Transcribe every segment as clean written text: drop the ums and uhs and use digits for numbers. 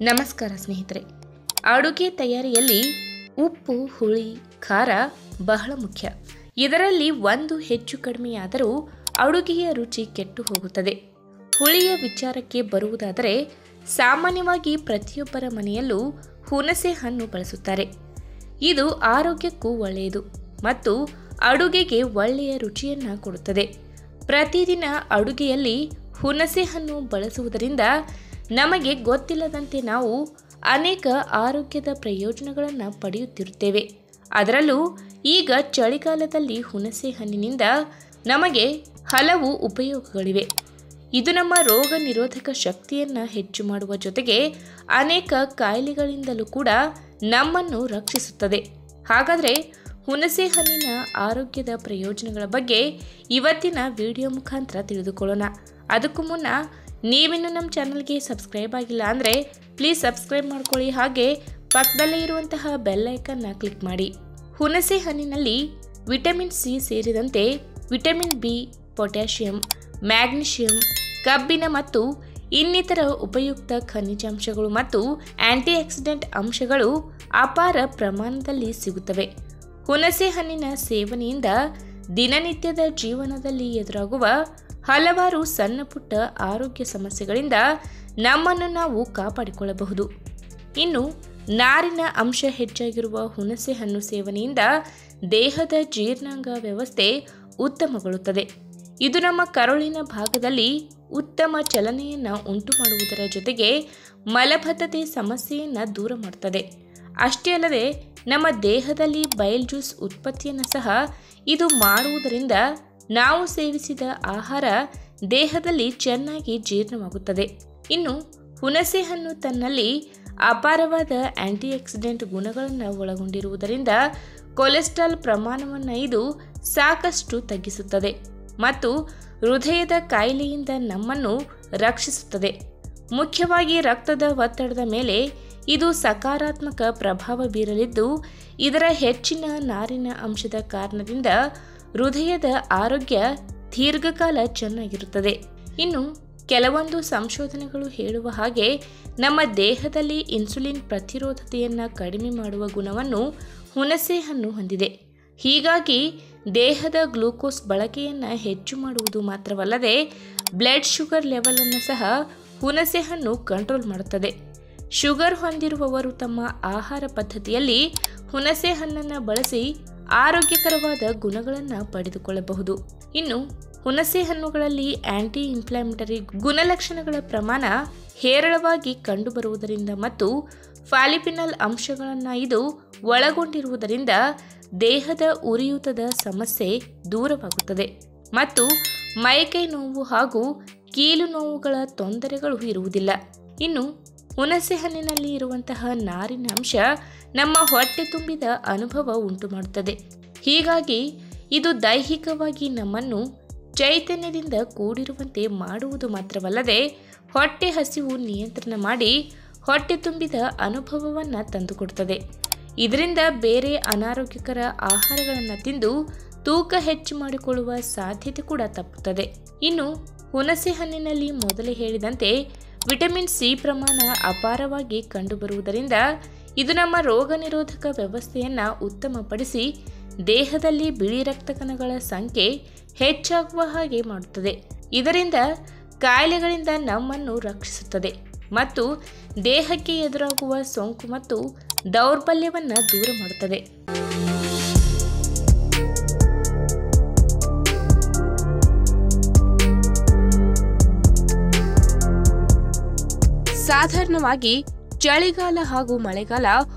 ನಮಸ್ಕಾರ ಸ್ನೇಹಿತರೆ. ಅಡುಗೆ ತಯಾರಿಯಲ್ಲಿ ಉಪ್ಪು, ಹುಳಿ, ಖಾರ ಬಹಳ ಮುಖ್ಯ. ಇದರಲ್ಲಿ ಒಂದು ಹೆಚ್ಚು ಕಡಿಮೆಯಾದರೂ ಅಡುಗೆಯ ರುಚಿ ಕೆಟ್ಟು ಹೋಗುತ್ತದೆ. ಹುಳಿಯ ವಿಚಾರಕ್ಕೆ ಬರುವುದಾದರೆ ಸಾಮಾನ್ಯವಾಗಿ ಪ್ರತಿಯೊಬ್ಬರ ಮನೆಯಲ್ಲೂ ಹುಣಸೆ ಹಣ್ಣು ಬಳಸುತ್ತಾರೆ. ಇದು ಆರೋಗ್ಯಕ್ಕೂ ಒಳ್ಳೆಯದು ಮತ್ತು ಅಡುಗೆಗೆ ಒಳ್ಳೆಯ ರುಚಿಯನ್ನು ಕೊಡುತ್ತದೆ. ಪ್ರತಿದಿನ ಅಡುಗೆಯಲ್ಲಿ ಹುಣಸೆ ಹಣ್ಣು ಬಳಸುವುದರಿಂದ ನಮಗೆ ಗೊತ್ತಿಲ್ಲದಂತೆ ನಾವು ಅನೇಕ ಆರೋಗ್ಯದ ಪ್ರಯೋಜನಗಳನ್ನು ಪಡೆಯುತ್ತಿರುತ್ತೇವೆ. ಅದರಲ್ಲೂ ಈಗ ಚಳಿಗಾಲದಲ್ಲಿ ಹುಣಸೆ ಹಣ್ಣಿನಿಂದ ನಮಗೆ ಹಲವು ಉಪಯೋಗಗಳಿವೆ. ಇದು ನಮ್ಮ ರೋಗ ನಿರೋಧಕ ಶಕ್ತಿಯನ್ನು ಹೆಚ್ಚು ಮಾಡುವ ಜೊತೆಗೆ ಅನೇಕ ಕಾಯಿಲೆಗಳಿಂದಲೂ ಕೂಡ ನಮ್ಮನ್ನು ರಕ್ಷಿಸುತ್ತದೆ. ಹಾಗಾದರೆ ಹುಣಸೆ ಹಣ್ಣಿನ ಆರೋಗ್ಯದ ಪ್ರಯೋಜನಗಳ ಬಗ್ಗೆ ಇವತ್ತಿನ ವಿಡಿಯೋ ಮುಖಾಂತರ ತಿಳಿದುಕೊಳ್ಳೋಣ. ಅದಕ್ಕೂ ಮುನ್ನ ನೀವಿನ್ನು ನಮ್ಮ ಚಾನಲ್ಗೆ ಸಬ್ಸ್ಕ್ರೈಬ್ ಆಗಿಲ್ಲ ಅಂದರೆ ಪ್ಲೀಸ್ ಸಬ್ಸ್ಕ್ರೈಬ್ ಮಾಡ್ಕೊಳ್ಳಿ, ಹಾಗೆ ಪಕ್ಕದಲ್ಲೇ ಇರುವಂತಹ ಬೆಲ್ ಐಕನ್ನ ಕ್ಲಿಕ್ ಮಾಡಿ. ಹುಣಸೆ ಹಣ್ಣಿನಲ್ಲಿ ವಿಟಮಿನ್ ಸಿ ಸೇರಿದಂತೆ ವಿಟಮಿನ್ ಬಿ, ಪೊಟ್ಯಾಷಿಯಂ, ಮ್ಯಾಗ್ನೀಷಿಯಂ, ಕಬ್ಬಿಣ ಮತ್ತು ಇನ್ನಿತರ ಉಪಯುಕ್ತ ಖನಿಜಾಂಶಗಳು ಮತ್ತು ಆಂಟಿಆಕ್ಸಿಡೆಂಟ್ ಅಂಶಗಳು ಅಪಾರ ಪ್ರಮಾಣದಲ್ಲಿ ಸಿಗುತ್ತವೆ. ಹುಣಸೆ ಹಣ್ಣಿನ ಸೇವನೆಯಿಂದ ದಿನನಿತ್ಯದ ಜೀವನದಲ್ಲಿ ಎದುರಾಗುವ ಹಲವಾರು ಸಣ್ಣ ಪುಟ್ಟ ಆರೋಗ್ಯ ಸಮಸ್ಯೆಗಳಿಂದ ನಮ್ಮನ್ನು ನಾವು ಕಾಪಾಡಿಕೊಳ್ಳಬಹುದು. ಇನ್ನು ನಾರಿನ ಅಂಶ ಹೆಚ್ಚಾಗಿರುವ ಹುಣಸೆ ಹಣ್ಣು ಸೇವನೆಯಿಂದ ದೇಹದ ಜೀರ್ಣಾಂಗ ವ್ಯವಸ್ಥೆ ಉತ್ತಮಗೊಳ್ಳುತ್ತದೆ. ಇದು ನಮ್ಮ ಕರುಳಿನ ಭಾಗದಲ್ಲಿ ಉತ್ತಮ ಚಲನೆಯನ್ನು ಉಂಟು ಮಾಡುವುದರ ಜೊತೆಗೆ ಮಲಬದ್ಧತೆ ಸಮಸ್ಯೆಯನ್ನು ದೂರ ಮಾಡುತ್ತದೆ. ಅಷ್ಟೇ ಅಲ್ಲದೆ ನಮ್ಮ ದೇಹದಲ್ಲಿ ಬೈಲ್ ಜ್ಯೂಸ್ ಉತ್ಪತ್ತಿಯನ್ನು ಸಹ ಇದು ಮಾಡುವುದರಿಂದ ನಾವು ಸೇವಿಸಿದ ಆಹಾರ ದೇಹದಲ್ಲಿ ಚೆನ್ನಾಗಿ ಜೀರ್ಣವಾಗುತ್ತದೆ. ಇನ್ನು ಹುಣಸೆ ಹಣ್ಣು ತನ್ನಲ್ಲಿ ಅಪಾರವಾದ ಆಂಟಿಆಕ್ಸಿಡೆಂಟ್ ಗುಣಗಳನ್ನು ಒಳಗೊಂಡಿರುವುದರಿಂದ ಕೊಲೆಸ್ಟ್ರಾಲ್ ಪ್ರಮಾಣವನ್ನು ಇದು ಸಾಕಷ್ಟು ತಗ್ಗಿಸುತ್ತದೆ ಮತ್ತು ಹೃದಯದ ಕಾಯಿಲೆಯಿಂದ ನಮ್ಮನ್ನು ರಕ್ಷಿಸುತ್ತದೆ. ಮುಖ್ಯವಾಗಿ ರಕ್ತದ ಒತ್ತಡದ ಮೇಲೆ ಇದು ಸಕಾರಾತ್ಮಕ ಪ್ರಭಾವ ಬೀರಲಿದ್ದು, ಇದರ ಹೆಚ್ಚಿನ ನಾರಿನ ಅಂಶದ ಕಾರಣದಿಂದ ಹೃದಯದ ಆರೋಗ್ಯ ದೀರ್ಘಕಾಲ ಚೆನ್ನಾಗಿರುತ್ತದೆ. ಇನ್ನು ಕೆಲವೊಂದು ಸಂಶೋಧನೆಗಳು ಹೇಳುವ ಹಾಗೆ ನಮ್ಮ ದೇಹದಲ್ಲಿ ಇನ್ಸುಲಿನ್ ಪ್ರತಿರೋಧತೆಯನ್ನು ಕಡಿಮೆ ಮಾಡುವ ಗುಣವನ್ನು ಹುಣಸೆ ಹಣ್ಣು ಹೊಂದಿದೆ. ಹೀಗಾಗಿ ದೇಹದ ಗ್ಲೂಕೋಸ್ ಬಳಕೆಯನ್ನು ಹೆಚ್ಚು ಮಾಡುವುದು ಮಾತ್ರವಲ್ಲದೆ ಬ್ಲಡ್ ಶುಗರ್ ಲೆವೆಲನ್ನು ಸಹ ಹುಣಸೆ ಹಣ್ಣು ಕಂಟ್ರೋಲ್ ಮಾಡುತ್ತದೆ. ಶುಗರ್ ಹೊಂದಿರುವವರು ತಮ್ಮ ಆಹಾರ ಪದ್ಧತಿಯಲ್ಲಿ ಹುಣಸೆ ಹಣ್ಣನ್ನು ಬಳಸಿ ಆರೋಗ್ಯಕರವಾದ ಗುಣಗಳನ್ನು ಪಡೆದುಕೊಳ್ಳಬಹುದು. ಇನ್ನು ಹುಣಸೆ ಹಣ್ಣುಗಳಲ್ಲಿ ಆಂಟಿ ಇನ್ಫ್ಲಾಮೇಟರಿ ಗುಣಲಕ್ಷಣಗಳ ಪ್ರಮಾಣ ಹೇರಳವಾಗಿ ಕಂಡುಬರುವುದರಿಂದ ಮತ್ತು ಫಾಲಿಫಿನಲ್ ಅಂಶಗಳನ್ನು ಇದು ಒಳಗೊಂಡಿರುವುದರಿಂದ ದೇಹದ ಉರಿಯೂತದ ಸಮಸ್ಯೆ ದೂರವಾಗುತ್ತದೆ ಮತ್ತು ಮೈಕೈ ನೋವು ಹಾಗೂ ಕೀಲು ನೋವುಗಳ ತೊಂದರೆಗಳು ಇರುವುದಿಲ್ಲ. ಇನ್ನು ಹುಣಸೆ ಹಣ್ಣಿನಲ್ಲಿ ಇರುವಂತಹ ನಾರಿನ ಅಂಶ ನಮ್ಮ ಹೊಟ್ಟೆ ತುಂಬಿದ ಅನುಭವ ಉಂಟು ಮಾಡುತ್ತದೆ. ಹೀಗಾಗಿ ಇದು ದೈಹಿಕವಾಗಿ ನಮ್ಮನ್ನು ಚೈತನ್ಯದಿಂದ ಕೂಡಿರುವಂತೆ ಮಾಡುವುದು ಮಾತ್ರವಲ್ಲದೆ ಹೊಟ್ಟೆ ಹಸಿವು ನಿಯಂತ್ರಣ ಮಾಡಿ ಹೊಟ್ಟೆ ತುಂಬಿದ ಅನುಭವವನ್ನು ತಂದುಕೊಡುತ್ತದೆ. ಇದರಿಂದ ಬೇರೆ ಅನಾರೋಗ್ಯಕರ ಆಹಾರಗಳನ್ನು ತಿಂದು ತೂಕ ಹೆಚ್ಚು ಮಾಡಿಕೊಳ್ಳುವ ಸಾಧ್ಯತೆ ಕೂಡ ತಪ್ಪುತ್ತದೆ. ಇನ್ನು ಹುಣಸೆ ಹಣ್ಣಿನಲ್ಲಿ ಮೊದಲೇ ಹೇಳಿದಂತೆ ವಿಟಮಿನ್ ಸಿ ಪ್ರಮಾಣ ಅಪಾರವಾಗಿ ಕಂಡುಬರುವುದರಿಂದ ಇದು ನಮ್ಮ ರೋಗ ನಿರೋಧಕ ವ್ಯವಸ್ಥೆಯನ್ನು ಉತ್ತಮಪಡಿಸಿ ದೇಹದಲ್ಲಿ ಬಿಳಿ ರಕ್ತ ಕಣಗಳ ಸಂಖ್ಯೆ ಹೆಚ್ಚಾಗುವ ಹಾಗೆ ಮಾಡುತ್ತದೆ. ಇದರಿಂದ ಕಾಯಿಲೆಗಳಿಂದ ನಮ್ಮನ್ನು ರಕ್ಷಿಸುತ್ತದೆ ಮತ್ತು ದೇಹಕ್ಕೆ ಎದುರಾಗುವ ಸೋಂಕು ಮತ್ತು ದೌರ್ಬಲ್ಯವನ್ನು ದೂರ ಮಾಡುತ್ತದೆ. ಸಾಧಾರಣವಾಗಿ ಚಳಿಗಾಲ ಹಾಗೂ ಮಳೆಗಾಲ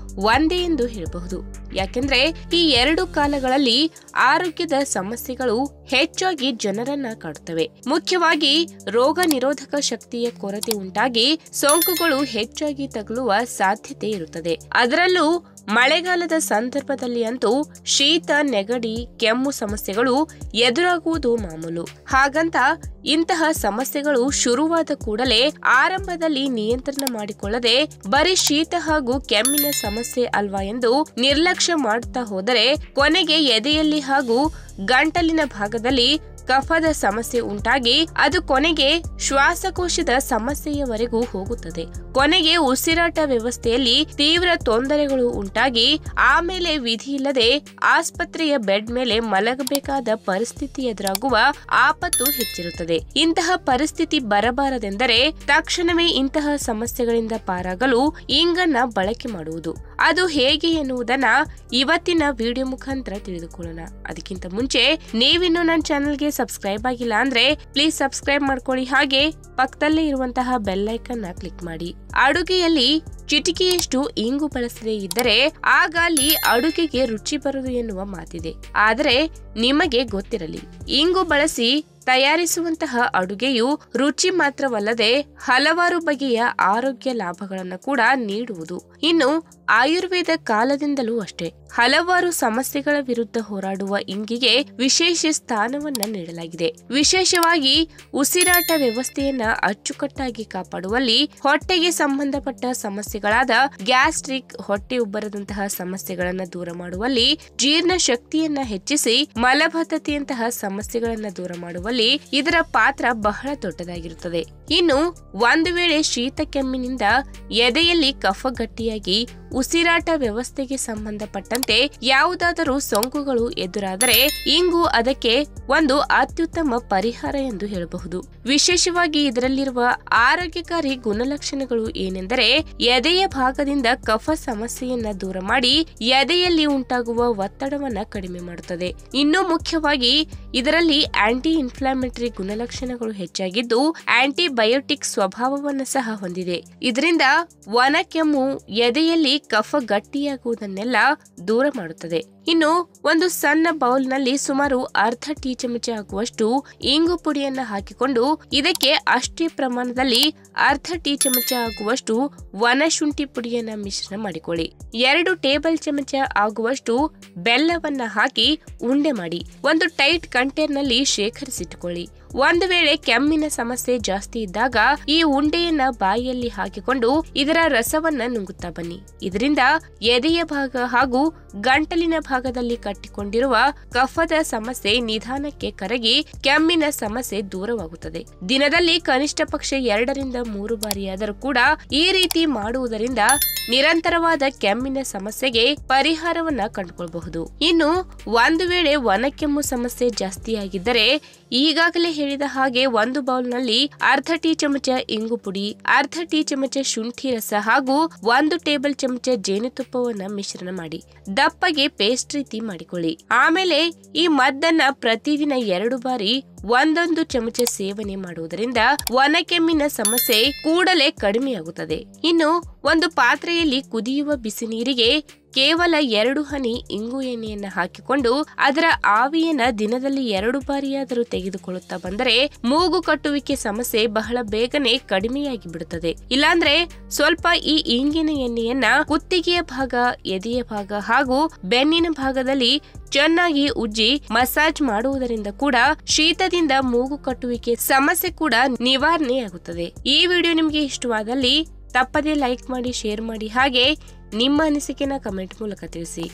ಒಂದೇ ಎಂದು ಹೇಳಬಹುದು. ಯಾಕೆಂದ್ರೆ ಈ ಎರಡು ಕಾಲಗಳಲ್ಲಿ ಆರೋಗ್ಯದ ಸಮಸ್ಯೆಗಳು ಹೆಚ್ಚಾಗಿ ಜನರನ್ನ ಕಾಡುತ್ತವೆ. ಮುಖ್ಯವಾಗಿ ರೋಗ ನಿರೋಧಕ ಶಕ್ತಿಯ ಕೊರತೆ ಉಂಟಾಗಿ ಸೋಂಕುಗಳು ಹೆಚ್ಚಾಗಿ ತಗುಲುವ ಸಾಧ್ಯತೆ ಇರುತ್ತದೆ. ಅದರಲ್ಲೂ ಮಳೆಗಾಲದ ಸಂದರ್ಭದಲ್ಲಿ ಅಂತೂ ಶೀತ, ನೆಗಡಿ, ಕೆಮ್ಮು ಸಮಸ್ಯೆಗಳು ಎದುರಾಗುವುದು ಮಾಮೂಲು. ಹಾಗಂತ ಇಂತಹ ಸಮಸ್ಯೆಗಳು ಶುರುವಾದ ಕೂಡಲೇ ಆರಂಭದಲ್ಲಿ ನಿಯಂತ್ರಣ ಮಾಡಿಕೊಳ್ಳದೆ ಬರೀ ಶೀತ ಹಾಗೂ ಕೆಮ್ಮಿನ ಸಮಸ್ಯೆ ಅಲ್ವಾ ಎಂದು ನಿರ್ಲಕ್ಷ್ಯ ಮಾಡುತ್ತಾ ಹೋದರೆ ಕೊನೆಗೆ ಎದೆಯಲ್ಲಿ ಹಾಗೂ ಗಂಟಲಿನ ಭಾಗದಲ್ಲಿ ಕಫದ ಸಮಸ್ಯೆ ಉಂಟಾಗಿ ಅದು ಕೊನೆಗೆ ಶ್ವಾಸಕೋಶದ ಸಮಸ್ಯೆಯವರೆಗೂ ಹೋಗುತ್ತದೆ. ಕೊನೆಗೆ ಉಸಿರಾಟ ವ್ಯವಸ್ಥೆಯಲ್ಲಿ ತೀವ್ರ ತೊಂದರೆಗಳು ಉಂಟಾಗಿ ಆಮೇಲೆ ವಿಧಿ ಇಲ್ಲದೆ ಆಸ್ಪತ್ರೆಯ ಬೆಡ್ ಮೇಲೆ ಮಲಗಬೇಕಾದ ಪರಿಸ್ಥಿತಿ ಎದುರಾಗುವ ಆಪತ್ತು ಹೆಚ್ಚಿರುತ್ತದೆ. ಇಂತಹ ಪರಿಸ್ಥಿತಿ ಬರಬಾರದೆಂದರೆ ತಕ್ಷಣವೇ ಇಂತಹ ಸಮಸ್ಯೆಗಳಿಂದ ಪಾರಾಗಲು ಇಂಗನ್ನ ಬಳಕೆ ಮಾಡುವುದು. ಅದು ಹೇಗೆ ಎನ್ನುವುದನ್ನ ಇವತ್ತಿನ ವಿಡಿಯೋ ಮುಖಾಂತರ ತಿಳಿದುಕೊಳ್ಳೋಣ. ಅದಕ್ಕಿಂತ ಮುಂಚೆ ನೀವಿನ್ನು ನನ್ನ ಚಾನೆಲ್ಗೆ ಸಬ್ಸ್ಕ್ರೈಬ್ ಆಗಿಲ್ಲ ಅಂದ್ರೆ ಪ್ಲೀಸ್ ಸಬ್ಸ್ಕ್ರೈಬ್ ಮಾಡ್ಕೊಳ್ಳಿ, ಹಾಗೆ ಪಕ್ಕದಲ್ಲೇ ಇರುವಂತಹ ಬೆಲ್ ಐಕಾನ್ ನ ಕ್ಲಿಕ್ ಮಾಡಿ. ಅಡುಗೆಯಲ್ಲಿ ಚಿಟಿಕೆಯಷ್ಟು ಇಂಗು ಬಳಸದೇ ಇದ್ದರೆ ಆಗ ಅಲ್ಲಿ ಅಡುಗೆಗೆ ರುಚಿ ಬರುವುದು ಎನ್ನುವ ಮಾತಿದೆ. ಆದರೆ ನಿಮಗೆ ಗೊತ್ತಿರಲಿ, ಇಂಗು ಬಳಸಿ ತಯಾರಿಸುವಂತಹ ಅಡುಗೆಯು ರುಚಿ ಮಾತ್ರವಲ್ಲದೆ ಹಲವಾರು ಬಗೆಯ ಆರೋಗ್ಯ ಲಾಭಗಳನ್ನು ಕೂಡ ನೀಡುವುದು. ಇನ್ನು ಆಯುರ್ವೇದ ಕಾಲದಿಂದಲೂ ಅಷ್ಟೇ ಹಲವಾರು ಸಮಸ್ಯೆಗಳ ವಿರುದ್ಧ ಹೋರಾಡುವ ಇಂಗಿಗೆ ವಿಶೇಷ ಸ್ಥಾನವನ್ನ ನೀಡಲಾಗಿದೆ. ವಿಶೇಷವಾಗಿ ಉಸಿರಾಟ ವ್ಯವಸ್ಥೆಯನ್ನ ಅಚ್ಚುಕಟ್ಟಾಗಿ ಕಾಪಾಡುವಲ್ಲಿ, ಹೊಟ್ಟೆಗೆ ಸಂಬಂಧಪಟ್ಟ ಸಮಸ್ಯೆಗಳಾದ ಗ್ಯಾಸ್ಟ್ರಿಕ್, ಹೊಟ್ಟೆ ಉಬ್ಬರದಂತಹ ಸಮಸ್ಯೆಗಳನ್ನ ದೂರ ಮಾಡುವಲ್ಲಿ, ಜೀರ್ಣ ಶಕ್ತಿಯನ್ನ ಹೆಚ್ಚಿಸಿ ಮಲಬದ್ಧತೆಯಂತಹ ಸಮಸ್ಯೆಗಳನ್ನ ದೂರ ಮಾಡುವಲ್ಲಿ ಇದರ ಪಾತ್ರ ಬಹಳ ದೊಡ್ಡದಾಗಿರುತ್ತದೆ. ಇನ್ನು ಒಂದು ವೇಳೆ ಶೀತ ಕೆಮ್ಮಿನಿಂದ ಎದೆಯಲ್ಲಿ ಕಫ ಗಟ್ಟಿಯಾಗಿ ಉಸಿರಾಟ ವ್ಯವಸ್ಥೆಗೆ ಸಂಬಂಧಪಟ್ಟಂತೆ ಯಾವುದಾದರೂ ಸೋಂಕುಗಳು ಎದುರಾದರೆ ಇಂಗು ಅದಕ್ಕೆ ಒಂದು ಅತ್ಯುತ್ತಮ ಪರಿಹಾರ ಎಂದು ಹೇಳಬಹುದು. ವಿಶೇಷವಾಗಿ ಇದರಲ್ಲಿರುವ ಆರೋಗ್ಯಕಾರಿ ಗುಣಲಕ್ಷಣಗಳು ಏನೆಂದರೆ, ಎದೆಯ ಭಾಗದಿಂದ ಕಫ ಸಮಸ್ಯೆಯನ್ನ ದೂರ ಮಾಡಿ ಎದೆಯಲ್ಲಿ ಉಂಟಾಗುವ ಒತ್ತಡವನ್ನ ಕಡಿಮೆ ಮಾಡುತ್ತದೆ. ಇನ್ನೂ ಮುಖ್ಯವಾಗಿ ಇದರಲ್ಲಿ ಆಂಟಿ ಇನ್ಫ್ಲಾಮೇಟರಿ ಗುಣಲಕ್ಷಣಗಳು ಹೆಚ್ಚಾಗಿದ್ದು ಆಂಟಿಬಯೋಟಿಕ್ ಸ್ವಭಾವವನ್ನು ಸಹ ಹೊಂದಿದೆ. ಇದರಿಂದ ಒಣ ಕೆಮ್ಮು, ಎದೆಯಲ್ಲಿ ಕಫ ಗಟ್ಟಿಯಾಗುವುದನ್ನೆಲ್ಲ ದೂರ ಮಾಡುತ್ತದೆ. ಇನ್ನು ಒಂದು ಸಣ್ಣ ಬೌಲ್ ನಲ್ಲಿ ಸುಮಾರು ಅರ್ಧ ಟೀ ಚಮಚ ಆಗುವಷ್ಟು ಇಂಗು ಪುಡಿಯನ್ನ ಹಾಕಿಕೊಂಡು ಇದಕ್ಕೆ ಅಷ್ಟೇ ಪ್ರಮಾಣದಲ್ಲಿ ಅರ್ಧ ಟೀ ಚಮಚ ಆಗುವಷ್ಟು ಒಣ ಶುಂಠಿ ಪುಡಿಯನ್ನ ಮಿಶ್ರಣ ಮಾಡಿಕೊಳ್ಳಿ. 2 ಟೇಬಲ್ ಚಮಚ ಆಗುವಷ್ಟು ಬೆಲ್ಲವನ್ನ ಹಾಕಿ ಉಂಡೆ ಮಾಡಿ ಒಂದು ಟೈಟ್ ಕಂಟೈನರ್ ನಲ್ಲಿ ಶೇಖರಿಸಿಟ್ಟುಕೊಳ್ಳಿ. ಒಂದು ವೇಳೆ ಕೆಮ್ಮಿನ ಸಮಸ್ಯೆ ಜಾಸ್ತಿ ಇದ್ದಾಗ ಈ ಉಂಡೆಯನ್ನ ಬಾಯಿಯಲ್ಲಿ ಹಾಕಿಕೊಂಡು ಇದರ ರಸವನ್ನ ನುಂಗುತ್ತಾ ಬನ್ನಿ. ಇದರಿಂದ ಎದೆಯ ಭಾಗ ಹಾಗೂ ಗಂಟಲಿನ ಭಾಗದಲ್ಲಿ ಕಟ್ಟಿಕೊಂಡಿರುವ ಕಫದ ಸಮಸ್ಯೆ ನಿಧಾನಕ್ಕೆ ಕರಗಿ ಕೆಮ್ಮಿನ ಸಮಸ್ಯೆ ದೂರವಾಗುತ್ತದೆ. ದಿನದಲ್ಲಿ ಕನಿಷ್ಠ ಪಕ್ಷ 2 ರಿಂದ 3 ಬಾರಿಯಾದರೂ ಕೂಡ ಈ ರೀತಿ ಮಾಡುವುದರಿಂದ ನಿರಂತರವಾದ ಕೆಮ್ಮಿನ ಸಮಸ್ಯೆಗೆ ಪರಿಹಾರವನ್ನ ಕಂಡುಕೊಳ್ಳಬಹುದು. ಇನ್ನು ಒಂದು ವೇಳೆ ಒಣ ಕೆಮ್ಮು ಸಮಸ್ಯೆ ಜಾಸ್ತಿಯಾಗಿದ್ದರೆ ಈಗಾಗಲೇ ಹೇಳಿದ ಹಾಗೆ ಒಂದು ಬೌಲ್ ನಲ್ಲಿ ಅರ್ಧ ಟೀ ಚಮಚ ಇಂಗು ಪುಡಿ, ಅರ್ಧ ಟೀ ಚಮಚ ಶುಂಠಿ ರಸ ಹಾಗೂ 1 ಟೇಬಲ್ ಚಮಚ ಜೇನುತುಪ್ಪವನ್ನ ಮಿಶ್ರಣ ಮಾಡಿ ದಪ್ಪಗೆ ಪೇಸ್ಟ್ ರೀತಿ ಮಾಡಿಕೊಳ್ಳಿ. ಆಮೇಲೆ ಈ ಮದ್ದನ್ನ ಪ್ರತಿದಿನ 2 ಬಾರಿ 1 ಚಮಚ ಸೇವನೆ ಮಾಡುವುದರಿಂದ ಒಣ ಕೆಮ್ಮಿನ ಸಮಸ್ಯೆ ಕೂಡಲೇ ಕಡಿಮೆಯಾಗುತ್ತದೆ. ಇನ್ನು ಒಂದು ಪಾತ್ರೆಯಲ್ಲಿ ಕುದಿಯುವ ಬಿಸಿ ನೀರಿಗೆ ಕೇವಲ 2 ಹನಿ ಇಂಗು ಎಣ್ಣೆಯನ್ನ ಹಾಕಿಕೊಂಡು ಅದರ ಆವಿಯನ್ನ ದಿನದಲ್ಲಿ 2 ಬಾರಿಯಾದರೂ ತೆಗೆದುಕೊಳ್ಳುತ್ತಾ ಬಂದರೆ ಮೂಗು ಕಟ್ಟುವಿಕೆ ಸಮಸ್ಯೆ ಬಹಳ ಬೇಗನೆ ಕಡಿಮೆಯಾಗಿ ಬಿಡುತ್ತದೆ. ಇಲ್ಲಾಂದ್ರೆ ಸ್ವಲ್ಪ ಈ ಇಂಗಿನ ಎಣ್ಣೆಯನ್ನ ಕುತ್ತಿಗೆಯ ಭಾಗ, ಎದೆಯ ಭಾಗ ಹಾಗೂ ಬೆನ್ನಿನ ಭಾಗದಲ್ಲಿ ಚೆನ್ನಾಗಿ ಉಜ್ಜಿ ಮಸಾಜ್ ಮಾಡುವುದರಿಂದ ಕೂಡ ಶೀತದಿಂದ ಮೂಗು ಕಟ್ಟುವಿಕೆ ಸಮಸ್ಯೆ ಕೂಡ ನಿವಾರಣೆಯಾಗುತ್ತದೆ. ಈ ವಿಡಿಯೋ ನಿಮಗೆ ಇಷ್ಟವಾದಲ್ಲಿ ತಪ್ಪದೇ ಲೈಕ್ ಮಾಡಿ, ಶೇರ್ ಮಾಡಿ, ಹಾಗೆ ನಿಮ್ಮ ಅನಿಸಿಕೆನ ಕಮೆಂಟ್ ಮೂಲಕ ತಿಳಿಸಿ.